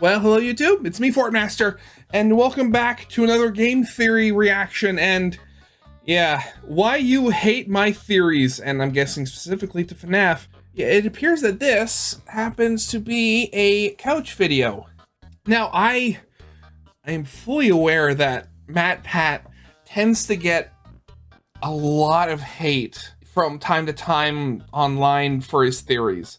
Well, hello YouTube, it's me, Fortmaster, and welcome back to another game theory reaction, and yeah, why you hate my theories, and I'm guessing specifically to FNAF. Yeah, it appears that this happens to be a couch video. Now, I am fully aware that MatPat tends to get a lot of hate from time to time online for his theories.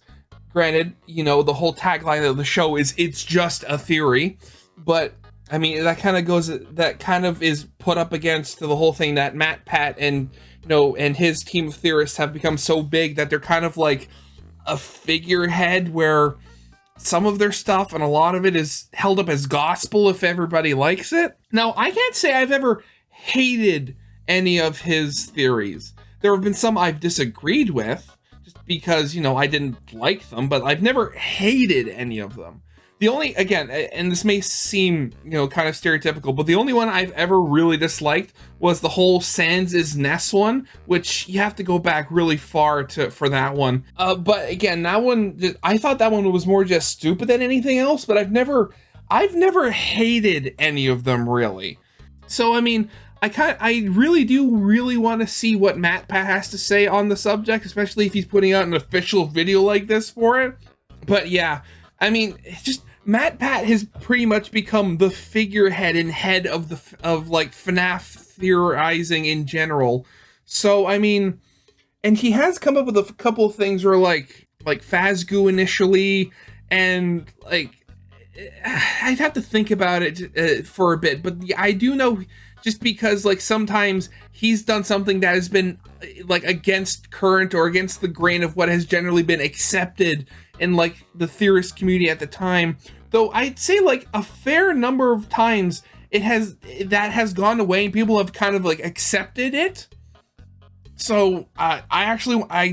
Granted, you know, the whole tagline of the show is "it's just a theory," but I mean that kind of is put up against the whole thing that MatPat and and his team of theorists have become so big that they're kind of like a figurehead where some of their stuff and a lot of it is held up as gospel if everybody likes it. Now, I can't say I've ever hated any of his theories. There have been some I've disagreed with, because, I didn't like them, but I've never hated any of them. The only, again, and this may seem, kind of stereotypical, but the only one I've ever really disliked was the whole Sans is Ness one, which you have to go back really far for that one. But again, that one, I thought that one was more just stupid than anything else, but I've never hated any of them, really. So, I mean, I really do want to see what MatPat has to say on the subject, especially if he's putting out an official video like this for it. But yeah, I mean, just MatPat has pretty much become the figurehead and head of like FNAF theorizing in general. So I mean, and he has come up with a couple of things where like Fazgoo initially, and like I'd have to think about it for a bit, but I do know. Just because, like, sometimes he's done something that has been, like, against current or against the grain of what has generally been accepted in, like, the theorist community at the time. Though I'd say, like, a fair number of times that has gone away and people have kind of, like, accepted it. So, I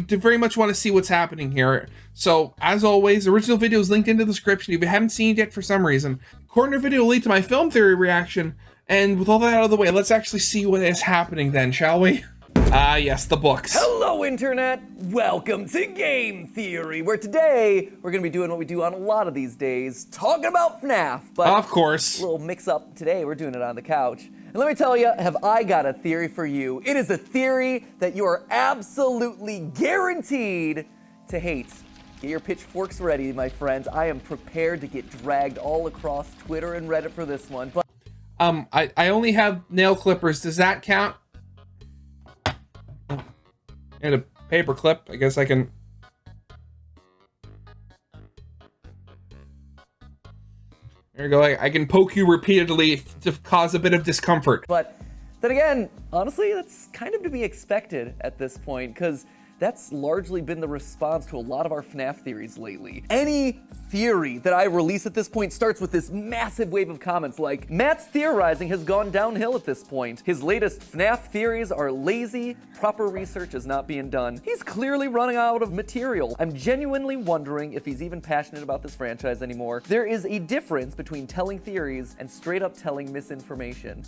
very much want to see what's happening here. So, as always, the original video is linked in the description if you haven't seen it yet for some reason. Corner video will lead to my film theory reaction. And with all that out of the way, let's actually see what is happening then, shall we? Yes, the books. Hello, Internet! Welcome to Game Theory, where today we're gonna be doing what we do on a lot of these days, talking about FNAF. But of course. A little mix-up today, we're doing it on the couch. And let me tell you, have I got a theory for you. It is a theory that you are absolutely guaranteed to hate. Get your pitchforks ready, my friends. I am prepared to get dragged all across Twitter and Reddit for this one. But I only have nail clippers. Does that count? And a paper clip. I guess I can. There you go. I can poke you repeatedly to cause a bit of discomfort. But then again, honestly, that's kind of to be expected at this point, because that's largely been the response to a lot of our FNAF theories lately. Any theory that I release at this point starts with this massive wave of comments like, Matt's theorizing has gone downhill at this point. His latest FNAF theories are lazy, proper research is not being done. He's clearly running out of material. I'm genuinely wondering if he's even passionate about this franchise anymore. There is a difference between telling theories and straight up telling misinformation.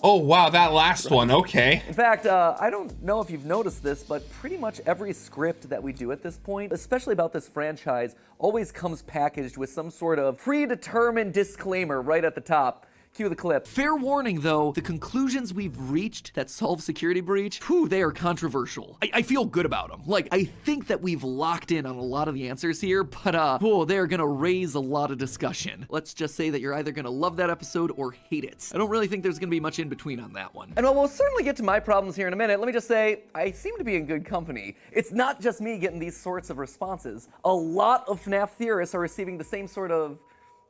Oh, wow, that last one, okay. In fact, I don't know if you've noticed this, but pretty much every script that we do at this point, especially about this franchise, always comes packaged with some sort of predetermined disclaimer right at the top. Cue the clip. Fair warning, though, the conclusions we've reached that solve security breach, they are controversial. I feel good about them. Like, I think that we've locked in on a lot of the answers here, but, they're gonna raise a lot of discussion. Let's just say that you're either gonna love that episode or hate it. I don't really think there's gonna be much in between on that one. And while we'll certainly get to my problems here in a minute, let me just say, I seem to be in good company. It's not just me getting these sorts of responses. A lot of FNAF theorists are receiving the same sort of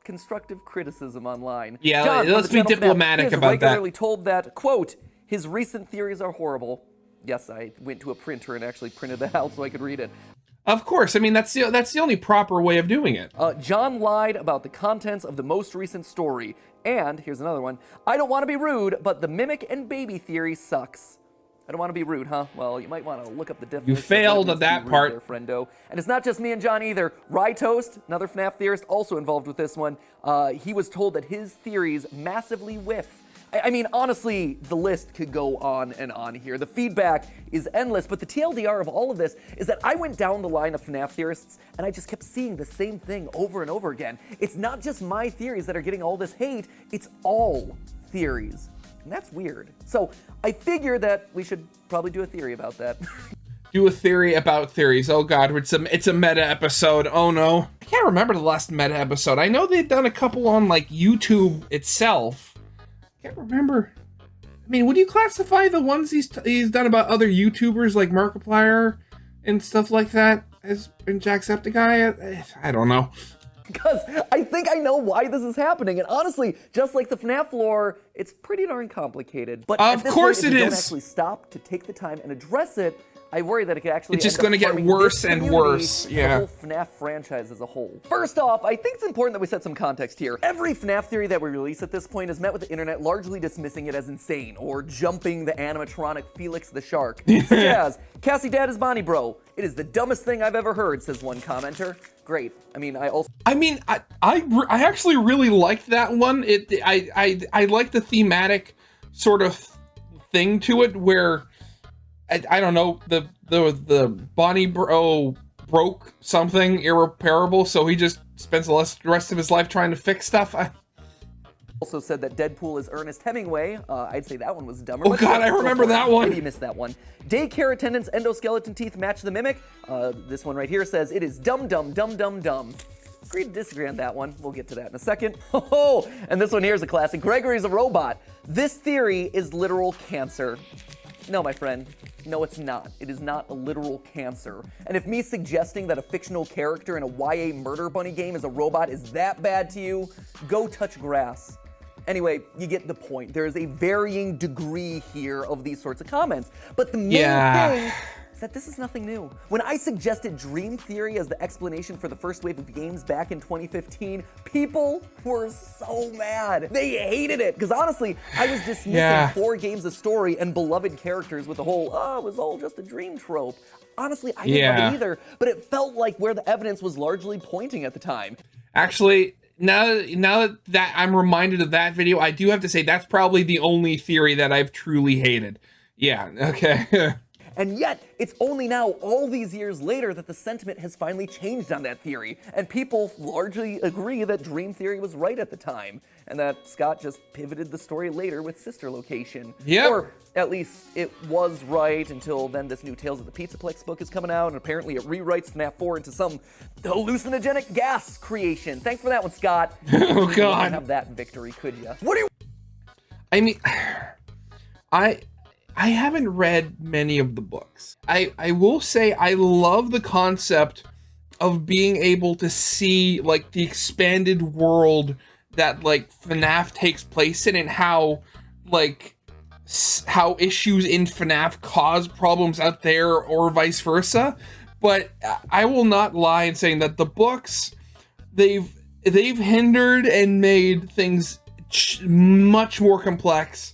constructive criticism online. Yeah, John, let's be diplomatic about that. Regularly told that, quote, his recent theories are horrible. Yes, I went to a printer and actually printed that out so I could read it. Of course, I mean, that's the only proper way of doing it. John lied about the contents of the most recent story. And, here's another one, I don't want to be rude, but the mimic and baby theory sucks. I don't want to be rude, huh? Well, you might want to look up the definition. You failed at that part. There, friendo. And it's not just me and John either. Rytoast, another FNAF theorist, also involved with this one. He was told that his theories massively whiff I mean, honestly, the list could go on and on here. The feedback is endless, but the TLDR of all of this is that I went down the line of FNAF theorists and I just kept seeing the same thing over and over again. It's not just my theories that are getting all this hate, it's all theories. And that's weird. So I figured that we should probably do a theory about that. Do a theory about theories. Oh god, it's a meta episode. Oh no. I can't remember the last meta episode. I know they've done a couple on like YouTube itself. I can't remember. I mean, would you classify the ones he's done about other YouTubers like Markiplier and stuff like that as in Jacksepticeye? I don't know. Because I think I know why this is happening, and honestly, just like the FNAF lore, it's pretty darn complicated. But of course it is. If you don't actually stop to take the time and address it, I worry that it could actually. It's just going to get worse and worse. Yeah. The whole FNAF franchise as a whole. First off, I think it's important that we set some context here. Every FNAF theory that we release at this point is met with the internet largely dismissing it as insane or jumping the animatronic Felix the Shark. Such as, Cassie Dad is Bonnie Bro. It is the dumbest thing I've ever heard, says one commenter. Great. I mean, I actually really liked that one. I like the thematic sort of thing to it where I don't know, the Bonnie Bro broke something irreparable, so he just spends the rest of his life trying to fix stuff. Also said that Deadpool is Ernest Hemingway. I'd say that one was dumber. Oh god, I remember that one. Maybe you missed that one. Daycare attendants' endoskeleton teeth match the mimic. This one right here says it is dumb, dumb, dumb, dumb, dumb. Agree to disagree on that one. We'll get to that in a second. Oh, and this one here is a classic. Gregory's a robot. This theory is literal cancer. No, my friend. No, it's not. It is not a literal cancer. And if me suggesting that a fictional character in a YA murder bunny game is a robot is that bad to you, go touch grass. Anyway, you get the point. There is a varying degree here of these sorts of comments. But the main thing is that this is nothing new. When I suggested Dream Theory as the explanation for the first wave of games back in 2015, people were so mad. They hated it. Because honestly, I was dismissing 4 games of story and beloved characters with the whole, oh, it was all just a dream trope. Honestly, I didn't love it either, but it felt like where the evidence was largely pointing at the time. Actually, now that I'm reminded of that video, I do have to say that's probably the only theory that I've truly hated. Yeah, okay. And yet, it's only now, all these years later, that the sentiment has finally changed on that theory. And people largely agree that Dream Theory was right at the time, and that Scott just pivoted the story later with Sister Location. Yep. Or at least it was right until then this new Tales of the Pizzaplex book is coming out, and apparently it rewrites FNAF 4 into some hallucinogenic gas creation. Thanks for that one, Scott. Oh, God. You wouldn't have that victory, could you? What do you... I mean, I haven't read many of the books. I will say I love the concept of being able to see like the expanded world that like FNAF takes place in, and how like how issues in FNAF cause problems out there or vice versa. But I will not lie in saying that the books, they've hindered and made things much more complex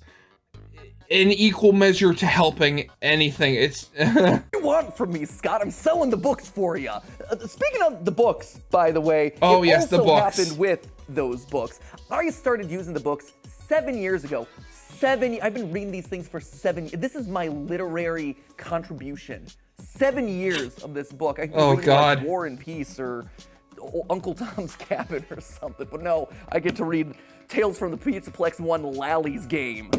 in equal measure to helping anything. It's What do you want from me, Scott? I'm selling the books for you. Speaking of the books, by the way, the also books happened with those books. I started using the books 7 years ago. I've been reading these things for 7 years. This is my literary contribution. 7 years of this book. I can read like War and Peace or Uncle Tom's Cabin or something. But no, I get to read Tales from the Pizzaplex 1 Lally's Game.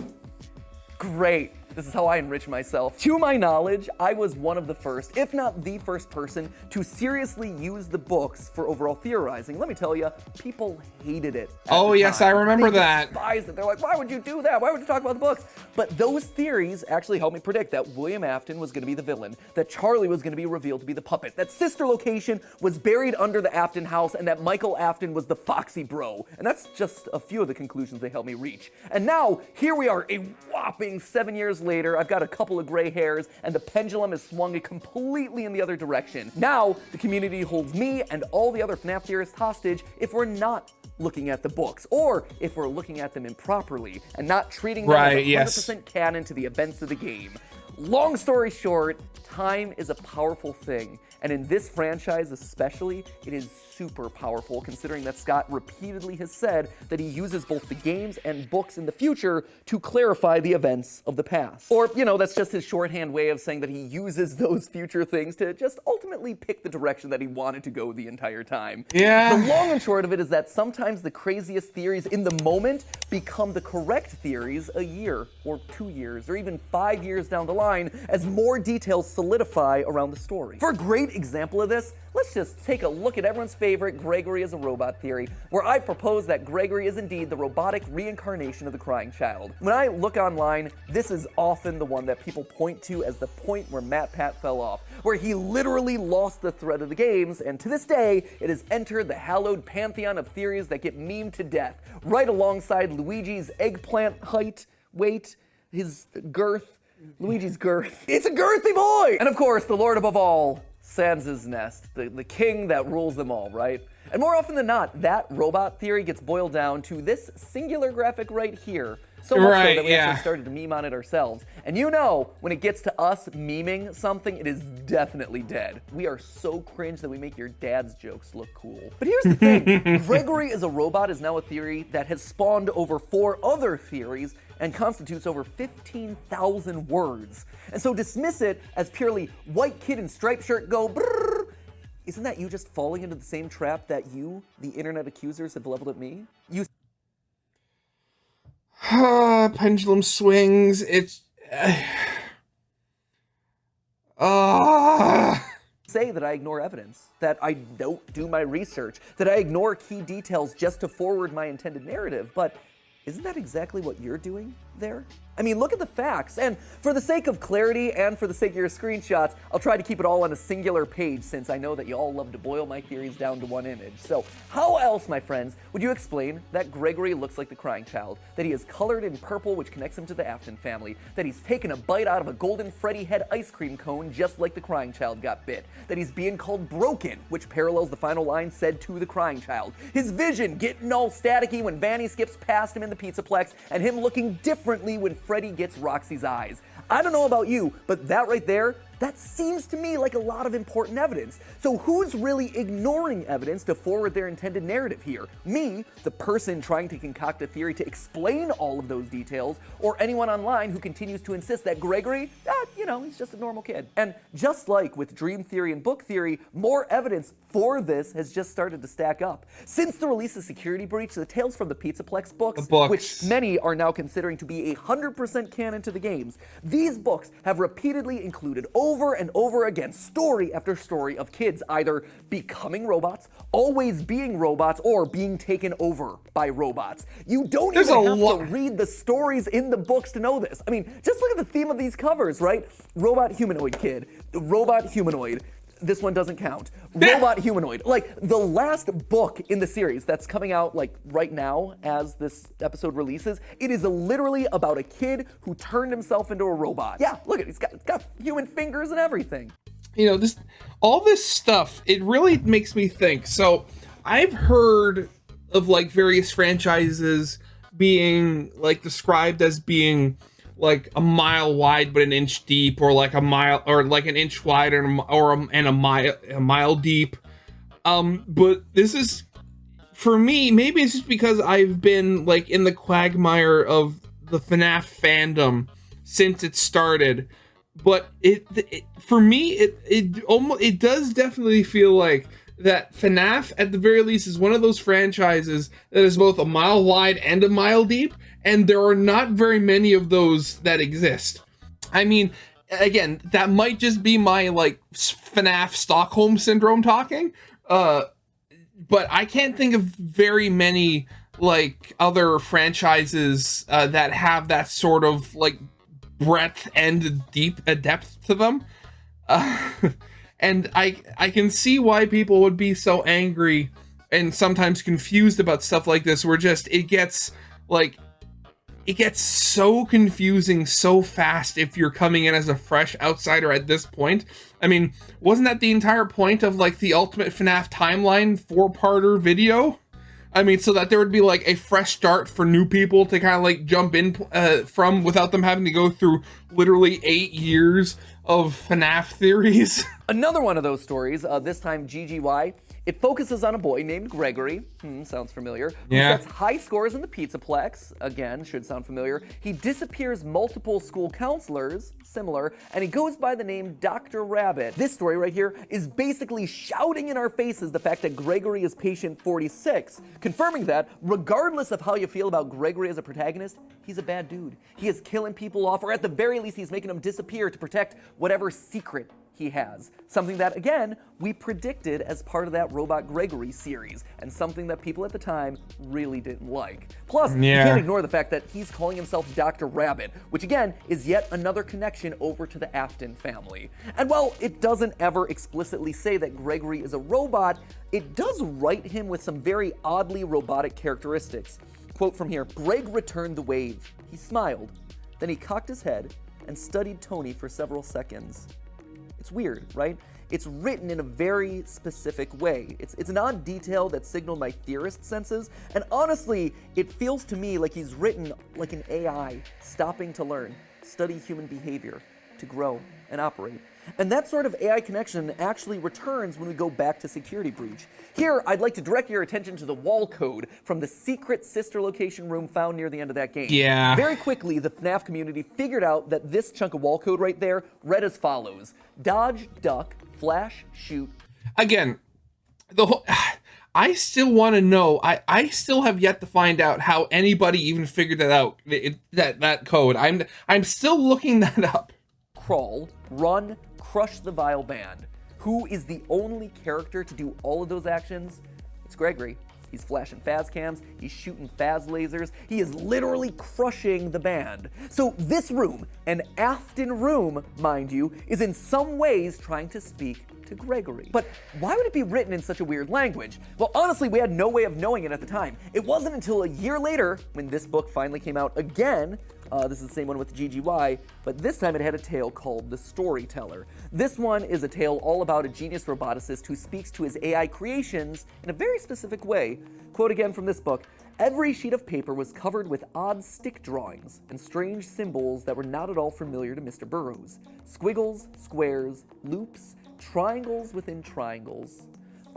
Great. This is how I enrich myself. To my knowledge, I was one of the first, if not the first person, to seriously use the books for overall theorizing. Let me tell you, people hated it. Oh, yes, I remember that. They despised it. They're like, why would you do that? Why would you talk about the books? But those theories actually helped me predict that William Afton was going to be the villain, that Charlie was going to be revealed to be the puppet, that Sister Location was buried under the Afton house, and that Michael Afton was the Foxy Bro. And that's just a few of the conclusions they helped me reach. And now, here we are, a whopping 7 years later. I've got a couple of gray hairs, and the pendulum has swung completely in the other direction. Now, the community holds me and all the other FNAF theorists hostage if we're not looking at the books, or if we're looking at them improperly and not treating them as 100% canon to the events of the game. long story short, time is a powerful thing. And in this franchise especially, it is super powerful, considering that Scott repeatedly has said that he uses both the games and books in the future to clarify the events of the past. Or, you know, that's just his shorthand way of saying that he uses those future things to just ultimately pick the direction that he wanted to go the entire time. Yeah. The long and short of it is that sometimes the craziest theories in the moment become the correct theories a year, or 2 years, or even 5 years down the line as more details solidify around the story. For a great example of this, let's just take a look at everyone's favorite Gregory as a robot theory, where I propose that Gregory is indeed the robotic reincarnation of the crying child. When I look online, this is often the one that people point to as the point where MatPat fell off, where he literally lost the thread of the games, and to this day, it has entered the hallowed pantheon of theories that get memed to death, right alongside Luigi's eggplant height, weight, his girth, Luigi's girth. It's a girthy boy! And of course, the Lord above all, Sans' Nest, the king that rules them all, right? And more often than not, that robot theory gets boiled down to this singular graphic right here. So much so that we actually started to meme on it ourselves. And you know, when it gets to us memeing something, it is definitely dead. We are so cringe that we make your dad's jokes look cool. But here's the thing, Gregory as a robot is now a theory that has spawned over 4 other theories and constitutes over 15,000 words. And so dismiss it as purely white kid in striped shirt go brrr. Isn't that you just falling into the same trap that you, the internet accusers, have leveled at me? You pendulum swings. It's say that I ignore evidence, that I don't do my research, that I ignore key details just to forward my intended narrative, but isn't that exactly what you're doing there? I mean, look at the facts, and for the sake of clarity and for the sake of your screenshots, I'll try to keep it all on a singular page since I know that you all love to boil my theories down to one image. So how else, my friends, would you explain that Gregory looks like the crying child, that he is colored in purple which connects him to the Afton family, that he's taken a bite out of a golden Freddy head ice cream cone just like the crying child got bit, that he's being called broken, which parallels the final line said to the crying child, his vision getting all staticky when Vanny skips past him in the Pizzaplex, and him looking differently when Freddy gets Roxy's eyes. I don't know about you, but that right there, that seems to me like a lot of important evidence. So who's really ignoring evidence to forward their intended narrative here? Me, the person trying to concoct a theory to explain all of those details, or anyone online who continues to insist that Gregory, you know, he's just a normal kid. And just like with dream theory and book theory, more evidence for this has just started to stack up. Since the release of Security Breach, the Tales from the Pizzaplex books, which many are now considering to be 100% canon to the games, these books have repeatedly included over and over again, story after story of kids either becoming robots, always being robots, or being taken over by robots. You don't even have to read the stories in the books to know this. I mean, just look at the theme of these covers, right? Robot humanoid kid, robot humanoid. This one doesn't count. Robot humanoid. Like, the last book in the series that's coming out, like, right now as this episode releases, it is literally about a kid who turned himself into a robot. Yeah, look at it. He's got human fingers and everything. You know, all this stuff, it really makes me think. So, I've heard of, like, various franchises being, like, described as being like a mile wide but an inch deep, or like a mile, or like an inch wide and a mile deep. But this is, for me, maybe it's just because I've been like in the quagmire of the FNAF fandom since it started. But for me, it does definitely feel like that FNAF, at the very least, is one of those franchises that is both a mile wide and a mile deep, and there are not very many of those that exist. I mean, again, that might just be my, like, FNAF Stockholm Syndrome talking, but I can't think of very many, like, other franchises that have that sort of, like, breadth and depth to them. And I can see why people would be so angry and sometimes confused about stuff like this, where just it gets so confusing so fast if you're coming in as a fresh outsider at this point. I mean, wasn't that the entire point of, like, the Ultimate FNAF Timeline 4-parter video? I mean, so that there would be, like, a fresh start for new people to kind of, like, jump in from without them having to go through literally 8 years of FNAF theories. Another one of those stories, this time GGY, it focuses on a boy named Gregory, sounds familiar, who Yeah. sets high scores in the Pizzaplex, again, should sound familiar. He disappears multiple school counselors, similar, and he goes by the name Dr. Rabbit. This story right here is basically shouting in our faces the fact that Gregory is patient 46, confirming that, regardless of how you feel about Gregory as a protagonist, he's a bad dude. He is killing people off, or at the very least, he's making them disappear to protect whatever secret he has. Something that, again, we predicted as part of that Robot Gregory series, and something that people at the time really didn't like. Plus, you Yeah. can't ignore the fact that he's calling himself Dr. Rabbit, which again is yet another connection over to the Afton family. And while it doesn't ever explicitly say that Gregory is a robot, it does write him with some very oddly robotic characteristics. Quote from here, "Greg returned the wave. He smiled. Then he cocked his head and studied Tony for several seconds." It's weird, right? It's written in a very specific way. It's an odd detail that signaled my theorist senses, and honestly, it feels to me like he's written like an AI, stopping to learn, study human behavior, to grow and operate. And that sort of AI connection actually returns when we go back to Security Breach. Here, I'd like to direct your attention to the wall code from the secret sister location room found near the end of that game. Yeah. Very quickly, the FNAF community figured out that this chunk of wall code right there read as follows: dodge, duck, flash, shoot. Again, the whole, I still want to know. I still have yet to find out how anybody even figured that out. That code. I'm still looking that up. Crawl, run, crush the vile band. Who is the only character to do all of those actions? It's Gregory. He's flashing Faz cams, he's shooting Faz lasers, he is literally crushing the band. So this room, an Afton room, mind you, is in some ways trying to speak to Gregory. But why would it be written in such a weird language? Well, honestly, we had no way of knowing it at the time. It wasn't until a year later, when this book finally came out again, this is the same one with GGY, but this time it had a tale called The Storyteller. This one is a tale all about a genius roboticist who speaks to his AI creations in a very specific way. Quote again from this book, "Every sheet of paper was covered with odd stick drawings and strange symbols that were not at all familiar to Mr. Burroughs. Squiggles, squares, loops, triangles within triangles.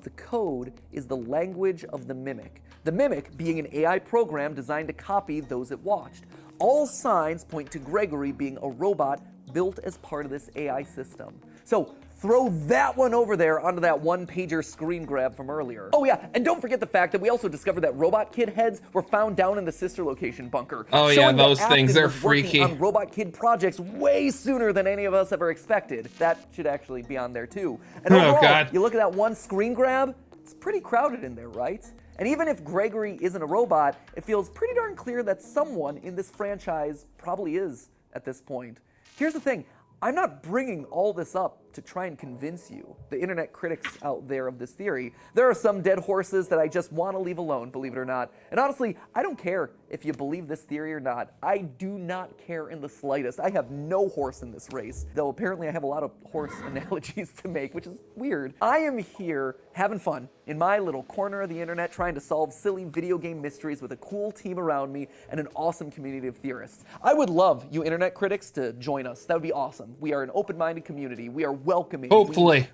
The code is the language of the Mimic. The Mimic being an AI program designed to copy those it watched. All signs point to Gregory being a robot built as part of this AI system." So throw that one over there onto that one-pager screen grab from earlier. Oh yeah, and don't forget the fact that we also discovered that Robot Kid heads were found down in the sister location bunker. Oh yeah, showing that those Afton things, they're was working freaky. on Robot Kid projects way sooner than any of us ever expected. That should actually be on there too. And Oh, overall, God. you look at that one screen grab, it's pretty crowded in there, right? And even if Gregory isn't a robot, it feels pretty darn clear that someone in this franchise probably is at this point. Here's the thing, I'm not bringing all this up to try and convince you, the internet critics out there of this theory. There are some dead horses that I just want to leave alone, believe it or not. And honestly, I don't care if you believe this theory or not. I do not care in the slightest. I have no horse in this race, though apparently I have a lot of horse analogies to make, which is weird. I am here having fun in my little corner of the internet trying to solve silly video game mysteries with a cool team around me and an awesome community of theorists. I would love you internet critics to join us. That would be awesome. We are an open-minded community. We are welcoming. Hopefully.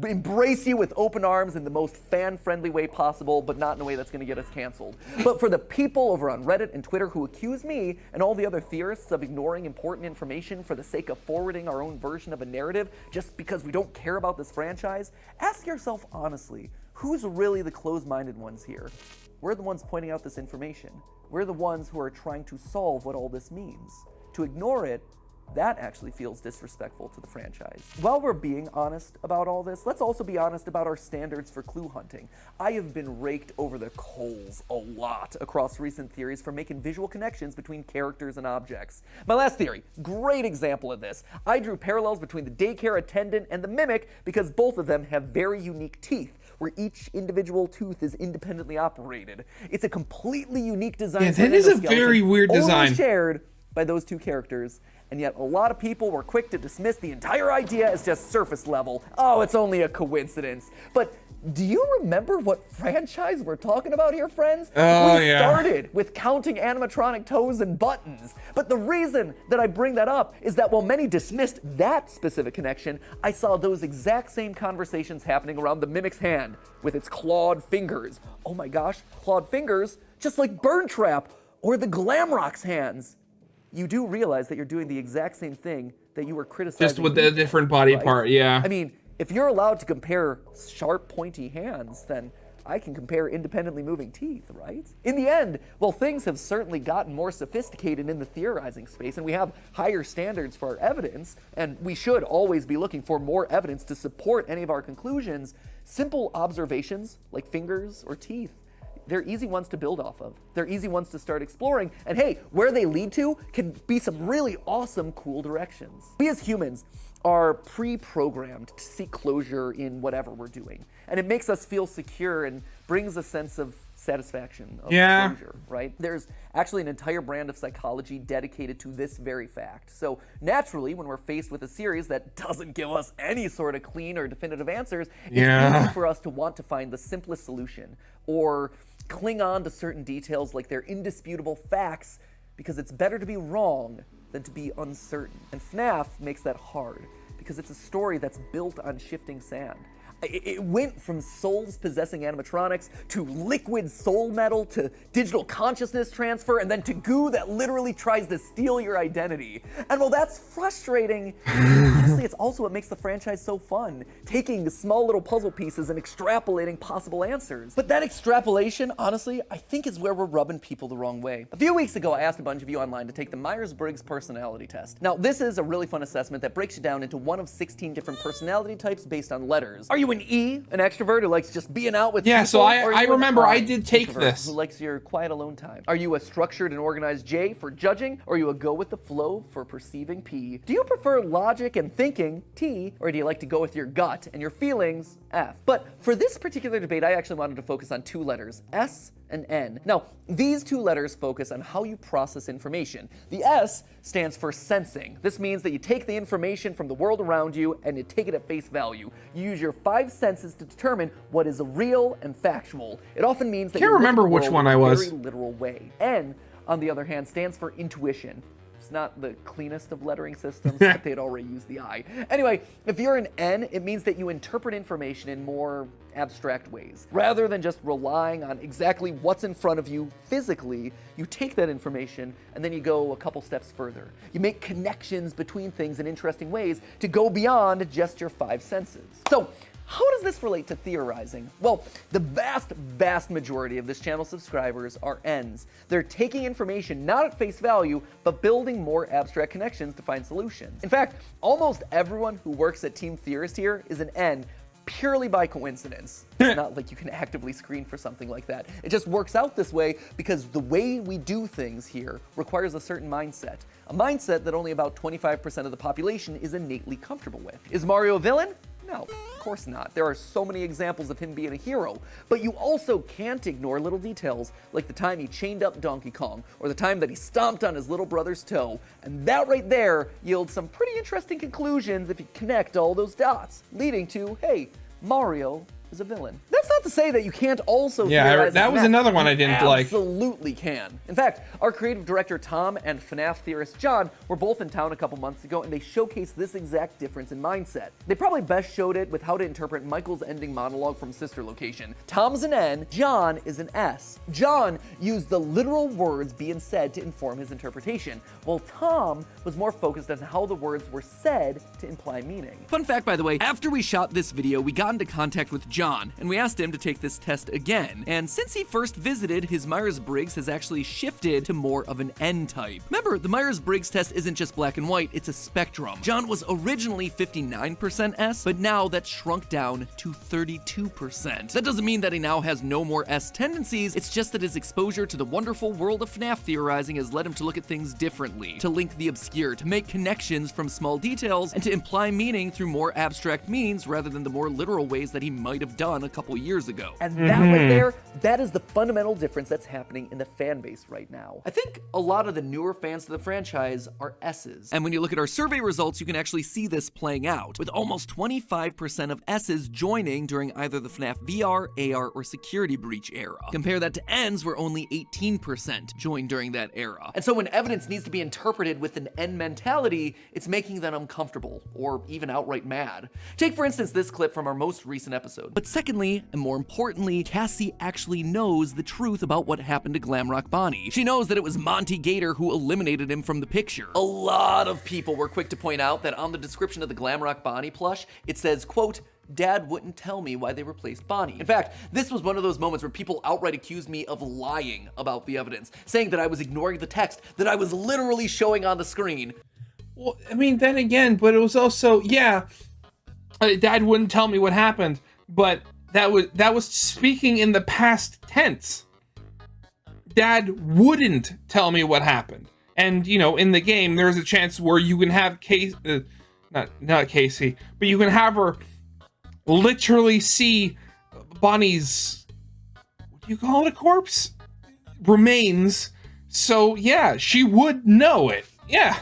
We embrace you with open arms in the most fan-friendly way possible, but not in a way that's going to get us canceled. But for the people over on Reddit and Twitter who accuse me and all the other theorists of ignoring important information for the sake of forwarding our own version of a narrative just because we don't care about this franchise, ask yourself honestly, who's really the closed-minded ones here? We're the ones pointing out this information. We're the ones who are trying to solve what all this means. To ignore it, that actually feels disrespectful to the franchise. While we're being honest about all this, let's also be honest about our standards for clue hunting. I have been raked over the coals a lot across recent theories for making visual connections between characters and objects. My last theory, great example of this. I drew parallels between the daycare attendant and the Mimic because both of them have very unique teeth, where each individual tooth is independently operated. It's a completely unique design. Yeah, that is a very weird only design. Shared by those two characters, and yet a lot of people were quick to dismiss the entire idea as just surface level. Oh, it's only a coincidence. But do you remember what franchise we're talking about here, friends? Oh, we yeah. started with counting animatronic toes and buttons. But the reason that I bring that up is that while many dismissed that specific connection, I saw those exact same conversations happening around the Mimic's hand with its clawed fingers. Oh my gosh, clawed fingers, just like Burn Trap or the Glamrock's hands. You do realize that you're doing the exact same thing that you were criticizing. Just with a different body part, yeah. I mean, if you're allowed to compare sharp, pointy hands, then I can compare independently moving teeth, right? In the end, well, things have certainly gotten more sophisticated in the theorizing space, and we have higher standards for our evidence, and we should always be looking for more evidence to support any of our conclusions. Simple observations, like fingers or teeth, they're easy ones to build off of. They're easy ones to start exploring. And hey, where they lead to can be some really awesome, cool directions. We as humans are pre-programmed to seek closure in whatever we're doing. And it makes us feel secure and brings a sense of satisfaction of closure, right? There's actually an entire brand of psychology dedicated to this very fact. So naturally, when we're faced with a series that doesn't give us any sort of clean or definitive answers, it's easy for us to want to find the simplest solution or cling on to certain details like they're indisputable facts because it's better to be wrong than to be uncertain. And FNAF makes that hard because it's a story that's built on shifting sand. It went from souls possessing animatronics to liquid soul metal to digital consciousness transfer and then to goo that literally tries to steal your identity. And while that's frustrating, honestly, it's also what makes the franchise so fun, taking the small little puzzle pieces and extrapolating possible answers. But that extrapolation, honestly, I think is where we're rubbing people the wrong way. A few weeks ago, I asked a bunch of you online to take the Myers-Briggs personality test. Now, this is a really fun assessment that breaks you down into one of 16 different personality types based on letters. Are you an E, an extrovert who likes just being out with people? So I remember I did take this. Who likes your quiet alone time? Are you a structured and organized J for judging, or are you a go with the flow for perceiving P? Do you prefer logic and thinking, T, or do you like to go with your gut and your feelings, F? But for this particular debate, I actually wanted to focus on two letters, S and N. Now, these two letters focus on how you process information. The S stands for sensing. This means that you take the information from the world around you and you take it at face value. You use your five senses to determine what is real and factual. It often means that you look at the world in a very literal way. N, on the other hand, stands for intuition. It's not the cleanest of lettering systems, but they'd already used the I. Anyway, if you're an N, it means that you interpret information in more abstract ways. Rather than just relying on exactly what's in front of you physically, you take that information and then you go a couple steps further. You make connections between things in interesting ways to go beyond just your five senses. So, how does this relate to theorizing? Well, the vast majority of this channel's subscribers are Ns. They're taking information not at face value, but building more abstract connections to find solutions. In fact, almost everyone who works at Team Theorist here is an N, purely by coincidence. It's not like you can actively screen for something like that. It just works out this way because the way we do things here requires a certain mindset. A mindset that only about 25% of the population is innately comfortable with. Is Mario a villain? No, of course not. There are so many examples of him being a hero, but you also can't ignore little details like the time he chained up Donkey Kong or the time that he stomped on his little brother's toe. And that right there yields some pretty interesting conclusions if you connect all those dots, leading to, hey, Mario is a villain. That's not to say that you can't also theorize. That was another one I didn't like. Absolutely can. In fact, our creative director Tom and FNAF theorist John were both in town a couple months ago and they showcased this exact difference in mindset. They probably best showed it with how to interpret Michael's ending monologue from Sister Location. Tom's an N, John is an S. John used the literal words being said to inform his interpretation, while Tom was more focused on how the words were said to imply meaning. Fun fact, by the way, after we shot this video, we got into contact with John, and we asked him to take this test again. And since he first visited, his Myers-Briggs has actually shifted to more of an N type. Remember, the Myers-Briggs test isn't just black and white, it's a spectrum. John was originally 59% S, but now that's shrunk down to 32%. That doesn't mean that he now has no more S tendencies, it's just that his exposure to the wonderful world of FNAF theorizing has led him to look at things differently, to link the obscure, to make connections from small details, and to imply meaning through more abstract means rather than the more literal ways that he might have done a couple years ago. And that right there, that is the fundamental difference that's happening in the fan base right now. I think a lot of the newer fans to the franchise are S's. And when you look at our survey results, you can actually see this playing out, with almost 25% of S's joining during either the FNAF VR, AR, or Security Breach era. Compare that to N's, where only 18% joined during that era. And so when evidence needs to be interpreted with an N mentality, it's making them uncomfortable, or even outright mad. Take, for instance, this clip from our most recent episode. But secondly, and more importantly, Cassie actually knows the truth about what happened to Glamrock Bonnie. She knows that it was Monty Gator who eliminated him from the picture. A lot of people were quick to point out that on the description of the Glamrock Bonnie plush, it says, quote, "Dad wouldn't tell me why they replaced Bonnie." In fact, this was one of those moments where people outright accused me of lying about the evidence, saying that I was ignoring the text that I was literally showing on the screen. Well, I mean, then again, but it was also, Dad wouldn't tell me what happened, but that was speaking in the past tense. Dad wouldn't tell me what happened. And, you know, in the game, there's a chance where you can have not Casey, but you can have her literally see Bonnie's, what do you call it, a corpse? Remains. So, yeah, she would know it. Yeah.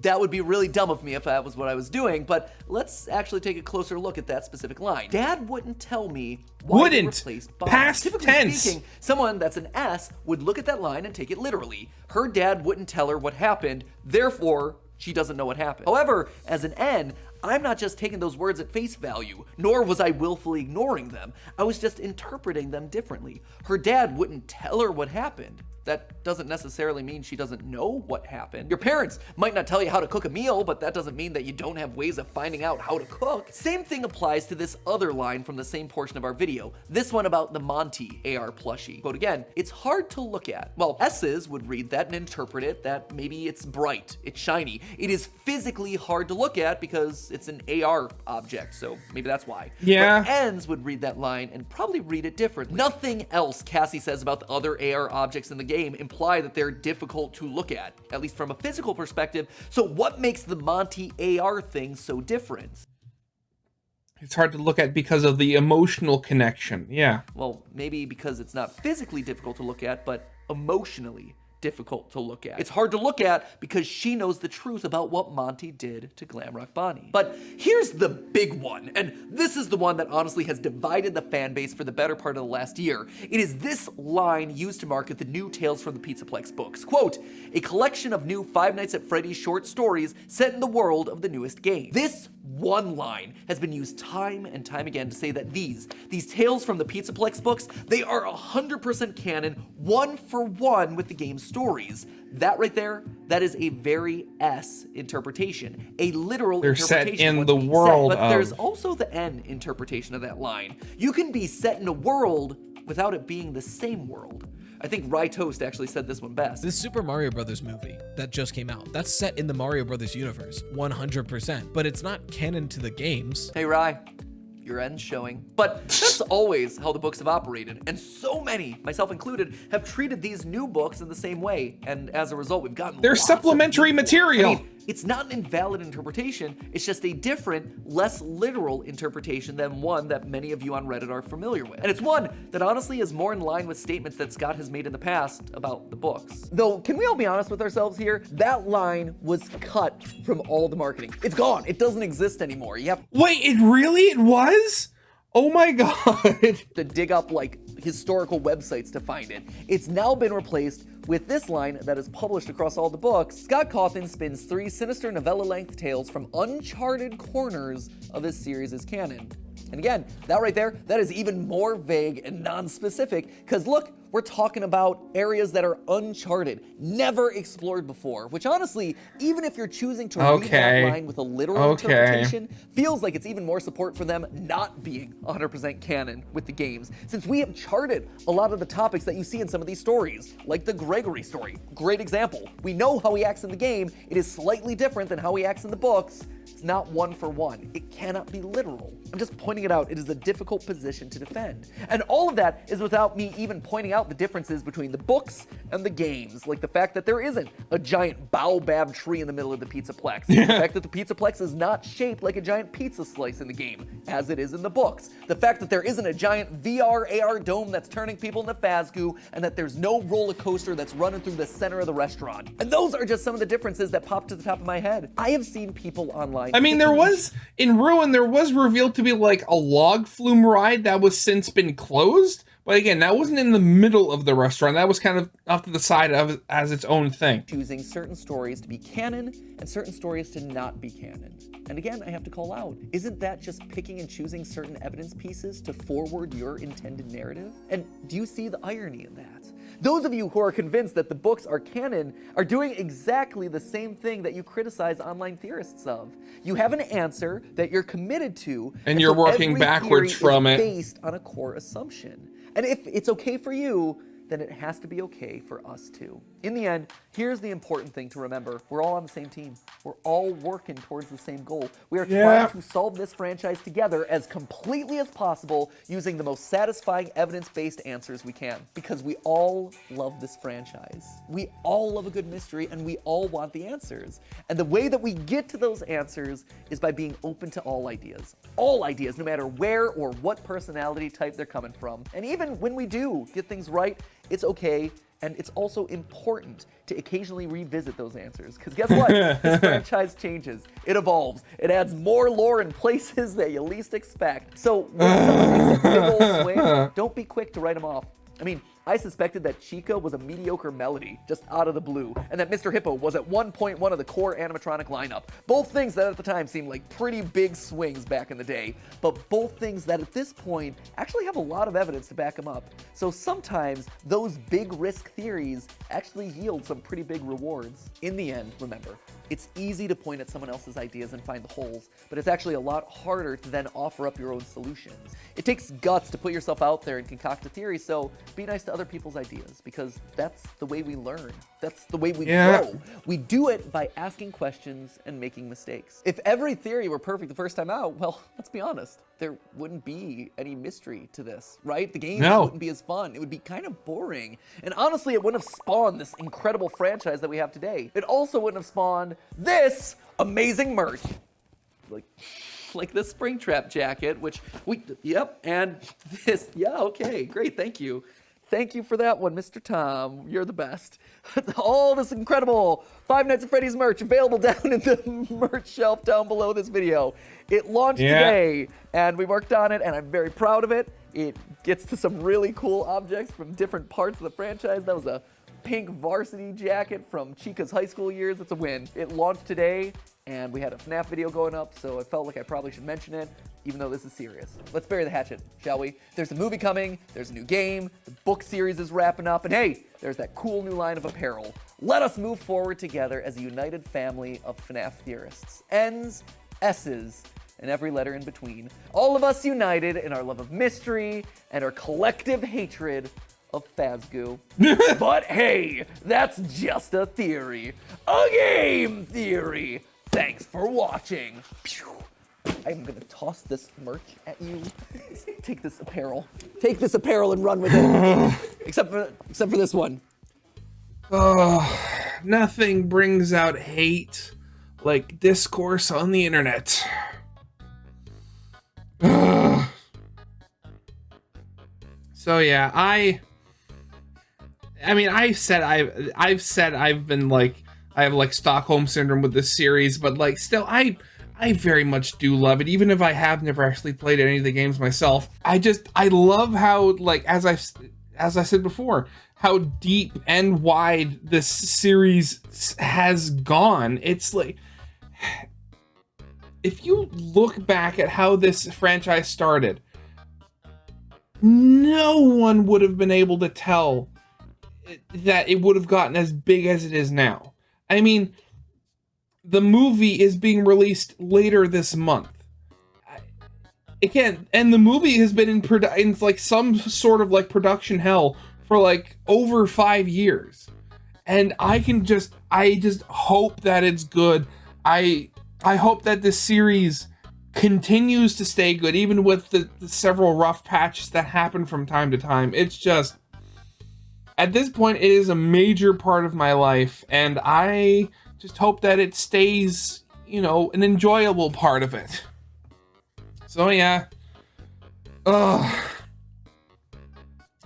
That would be really dumb of me if that was what I was doing, but let's actually take a closer look at that specific line. Dad wouldn't tell me why they replaced Bonnie. Past Typically tense. speaking, someone that's an S would look at that line and take it literally. Her dad wouldn't tell her what happened, therefore, she doesn't know what happened. However, as an N, I'm not just taking those words at face value, nor was I willfully ignoring them. I was just interpreting them differently. Her dad wouldn't tell her what happened. That doesn't necessarily mean she doesn't know what happened. Your parents might not tell you how to cook a meal, but that doesn't mean that you don't have ways of finding out how to cook. Same thing applies to this other line from the same portion of our video. This one about the Monty AR plushie. Quote again, "It's hard to look at." Well, S's would read that and interpret it that maybe it's bright, it's shiny. It is physically hard to look at because it's an AR object, so maybe that's why. Yeah. But N's would read that line and probably read it differently. Nothing else Cassie says about the other AR objects in the game imply that they're difficult to look at least from a physical perspective. So what makes the Monty AR thing so different? It's hard to look at because of the emotional connection. Yeah. Well, maybe because it's not physically difficult to look at, but emotionally difficult to look at. It's hard to look at because she knows the truth about what Monty did to Glamrock Bonnie. But here's the big one, and this is the one that honestly has divided the fan base for the better part of the last year. It is this line used to market the new Tales from the Pizzaplex books. Quote, "A collection of new Five Nights at Freddy's short stories set in the world of the newest game." This one line has been used time and time again to say that these Tales from the Pizzaplex books, they are 100% canon, one for one with the game's stories. That right there, that is a very S interpretation, a literal They're interpretation. set in of the what's being world said. But of... there's also the N interpretation of that line. You can be set in a world without it being the same world. I think Rye Toast actually said this one best. This Super Mario Brothers movie that just came out, that's set in the Mario Brothers universe, 100%, but it's not canon to the games. Hey Rye, your end's showing. But that's always how the books have operated, and so many, myself included, have treated these new books in the same way, and as a result, we've gotten They're lots of supplementary people. material. I mean, it's not an invalid interpretation, it's just a different, less literal interpretation than one that many of you on Reddit are familiar with. And it's one that honestly is more in line with statements that Scott has made in the past about the books. Though, can we all be honest with ourselves here? That line was cut from all the marketing. It's gone, it doesn't exist anymore. You have Wait, it was? Oh my god. to dig up like historical websites to find it. It's now been replaced with this line that is published across all the books. Scott Cawthon spins 3 sinister novella-length tales from uncharted corners of his series as canon. And again, that right there, that is even more vague and non-specific, because look, we're talking about areas that are uncharted, never explored before, which honestly, even if you're choosing to read that line with a literal interpretation, feels like it's even more support for them not being 100% canon with the games, since we have charted a lot of the topics that you see in some of these stories, like the Gregory story. Great example. We know how he acts in the game. It is slightly different than how he acts in the books. It's not one for one. It cannot be literal. I'm just pointing it out. It is a difficult position to defend. And all of that is without me even pointing out out the differences between the books and the games, like the fact that there isn't a giant baobab tree in the middle of the Pizzaplex, the fact that the Pizzaplex is not shaped like a giant pizza slice in the game, as it is in the books, the fact that there isn't a giant VR AR dome that's turning people into Fazgoo, and that there's no roller coaster that's running through the center of the restaurant. And those are just some of the differences that pop to the top of my head. I have seen people online. I mean, there was, in Ruin, there was revealed to be like a log flume ride that was since been closed. But again, that wasn't in the middle of the restaurant. That was kind of off to the side of as its own thing. Choosing certain stories to be canon and certain stories to not be canon. And again, I have to call out, isn't that just picking and choosing certain evidence pieces to forward your intended narrative? And do you see the irony in that? Those of you who are convinced that the books are canon are doing exactly the same thing that you criticize online theorists of. You have an answer that you're committed to, and you're so working every backwards theory from is it. based on a core assumption. And if it's okay for you, then it has to be okay for us too. In the end, here's the important thing to remember. We're all on the same team. We're all working towards the same goal. We are trying to solve this franchise together as completely as possible using the most satisfying evidence-based answers we can. Because we all love this franchise. We all love a good mystery, and we all want the answers. And the way that we get to those answers is by being open to all ideas. All ideas, no matter where or what personality type they're coming from. And even when we do get things right, it's okay, and it's also important to occasionally revisit those answers. Because guess what? This franchise changes. It evolves. It adds more lore in places that you least expect. So when someone makes a big old swing, don't be quick to write them off. I mean, I suspected that Chica was a mediocre melody, just out of the blue, and that Mr. Hippo was at one point one of the core animatronic lineup. Both things that at the time seemed like pretty big swings back in the day, but both things that at this point actually have a lot of evidence to back them up. So sometimes those big risk theories actually yield some pretty big rewards. In the end, remember, it's easy to point at someone else's ideas and find the holes, but it's actually a lot harder to then offer up your own solutions. It takes guts to put yourself out there and concoct a theory, so be nice to other people's ideas, because that's the way we learn. That's the way we grow. We do it by asking questions and making mistakes. If every theory were perfect the first time out, well, let's be honest, there wouldn't be any mystery to this, right? The games wouldn't be as fun. It would be kind of boring. And honestly, it wouldn't have spawned this incredible franchise that we have today. It also wouldn't have spawned this amazing merch. Like this Springtrap jacket, which and this, okay, great, thank you. Thank you for that one, Mr. Tom. You're the best. All this incredible Five Nights at Freddy's merch available down in the merch shelf down below this video. It launched today, and we worked on it, and I'm very proud of it. It gets to some really cool objects from different parts of the franchise. That was a pink varsity jacket from Chica's high school years. It's a win. It launched today, and we had a FNAF video going up, so I felt like I probably should mention it, even though this is serious. Let's bury the hatchet, shall we? There's a movie coming, there's a new game, the book series is wrapping up, and hey, there's that cool new line of apparel. Let us move forward together as a united family of FNAF theorists. N's, S's, and every letter in between. All of us united in our love of mystery and our collective hatred of Fazgoo. But hey, that's just a theory. A game theory. Thanks for watching. I'm gonna toss this merch at you. Take this apparel. Take this apparel and run with it. except for this one. Nothing brings out hate like discourse on the internet. So yeah, I mean, I've said I've been like, I have like Stockholm syndrome with this series, but like still I very much do love it, even if I have never actually played any of the games myself. I love how, like, as I said before, how deep and wide this series has gone. It's like, if you look back at how this franchise started, no one would have been able to tell that it would have gotten as big as it is now. I mean, the movie is being released later this month. Again, and the movie has been in like some sort of like production hell for like over 5 years. And I just hope that it's good. I hope that this series continues to stay good, even with the several rough patches that happen from time to time. It's just, at this point, it is a major part of my life, and I just hope that it stays, you know, an enjoyable part of it. So yeah. Ugh.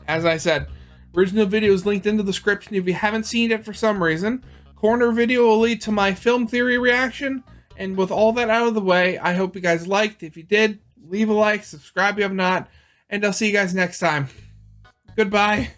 As I said, original video is linked in the description if you haven't seen it for some reason. Corner video will lead to my film theory reaction. And with all that out of the way, I hope you guys liked. If you did, leave a like, subscribe if you have not, and I'll see you guys next time. Goodbye.